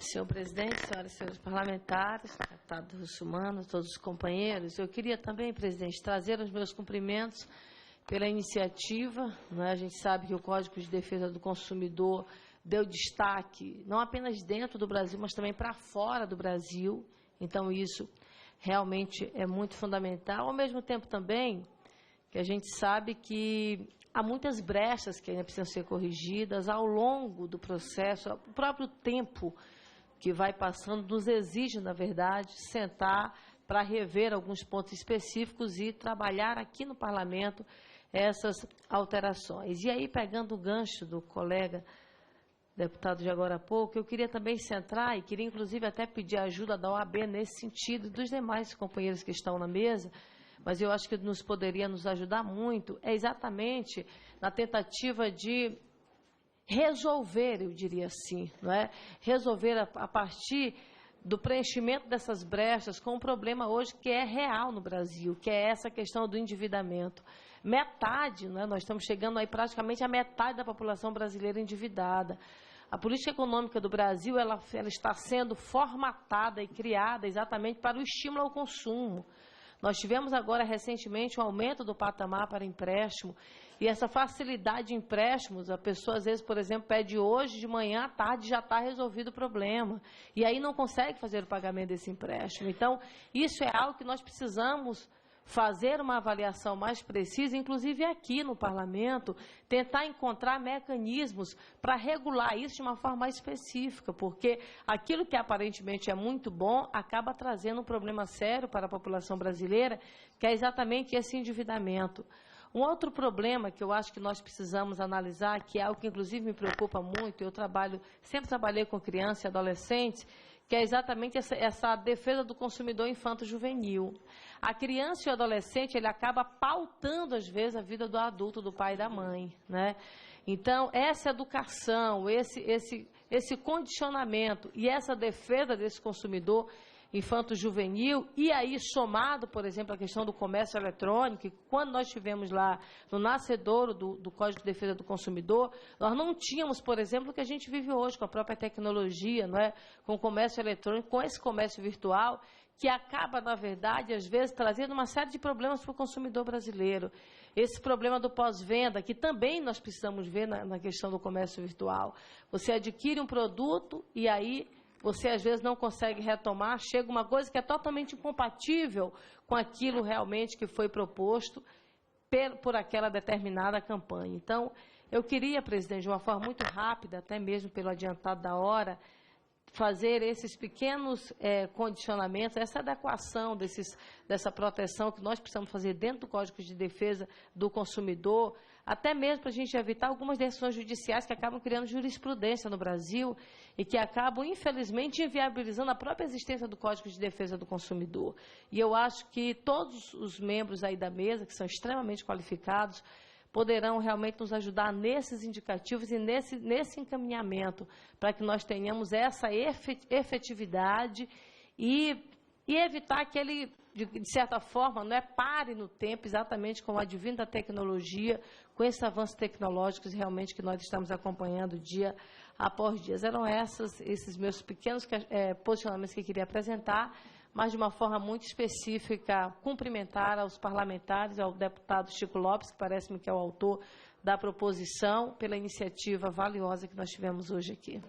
Senhor presidente, senhoras e senhores parlamentares, deputado Russumano, todos os companheiros, eu queria também, presidente, trazer os meus cumprimentos pela iniciativa. Né? A gente sabe que o Código de Defesa do Consumidor deu destaque, não apenas dentro do Brasil, mas também para fora do Brasil. Então, isso realmente é muito fundamental. Ao mesmo tempo também que a gente sabe que há muitas brechas que ainda precisam ser corrigidas ao longo do processo. O próprio tempo que vai passando nos exige, na verdade, sentar para rever alguns pontos específicos e trabalhar aqui no Parlamento essas alterações. E aí, pegando o gancho do colega deputado de agora há pouco, eu queria também centrar, e queria inclusive até pedir ajuda da OAB nesse sentido, dos demais companheiros que estão na mesa, mas eu acho que poderia nos ajudar muito, é exatamente na tentativa de resolver, eu diria assim, não é? Resolver a partir do preenchimento dessas brechas com um problema hoje que é real no Brasil, que é essa questão do endividamento. Metade, né, nós estamos chegando aí praticamente a metade da população brasileira endividada. A política econômica do Brasil ela está sendo formatada e criada exatamente para o estímulo ao consumo. Nós tivemos agora, recentemente, um aumento do patamar para empréstimo, e essa facilidade de empréstimos, a pessoa, às vezes, por exemplo, pede hoje, de manhã à tarde, já está resolvido o problema, e aí não consegue fazer o pagamento desse empréstimo. Então, isso é algo que nós precisamos fazer uma avaliação mais precisa, inclusive aqui no Parlamento, tentar encontrar mecanismos para regular isso de uma forma mais específica, porque aquilo que aparentemente é muito bom acaba trazendo um problema sério para a população brasileira, que é exatamente esse endividamento. Um outro problema que eu acho que nós precisamos analisar, que é algo que inclusive me preocupa muito, eu sempre trabalhei com crianças e adolescentes, que é exatamente essa defesa do consumidor infanto-juvenil. A criança e o adolescente, ele acaba pautando, às vezes, a vida do adulto, do pai e da mãe, né? Então, essa educação, esse condicionamento e essa defesa desse consumidor infanto-juvenil, e aí somado, por exemplo, a questão do comércio eletrônico, que quando nós tivemos lá no nascedouro do Código de Defesa do Consumidor, nós não tínhamos, por exemplo, o que a gente vive hoje com a própria tecnologia, não é? Com o comércio eletrônico, com esse comércio virtual, que acaba, na verdade, às vezes, trazendo uma série de problemas para o consumidor brasileiro. Esse problema do pós-venda, que também nós precisamos ver na questão do comércio virtual. Você adquire um produto e aí você, às vezes, não consegue retomar, chega uma coisa que é totalmente incompatível com aquilo realmente que foi proposto por aquela determinada campanha. Então, eu queria, presidente, de uma forma muito rápida, até mesmo pelo adiantado da hora, fazer esses pequenos condicionamentos, essa adequação dessa proteção que nós precisamos fazer dentro do Código de Defesa do Consumidor, até mesmo para a gente evitar algumas decisões judiciais que acabam criando jurisprudência no Brasil e que acabam, infelizmente, inviabilizando a própria existência do Código de Defesa do Consumidor. E eu acho que todos os membros aí da mesa, que são extremamente qualificados, poderão realmente nos ajudar nesses indicativos e nesse encaminhamento, para que nós tenhamos essa efetividade e evitar que ele, de certa forma, não pare no tempo, exatamente com o advento da tecnologia, com esses avanços tecnológicos realmente que nós estamos acompanhando dia após dia. Eram esses meus pequenos posicionamentos que eu queria apresentar, mas de uma forma muito específica, cumprimentar aos parlamentares, ao deputado Chico Lopes, que parece-me que é o autor da proposição, pela iniciativa valiosa que nós tivemos hoje aqui.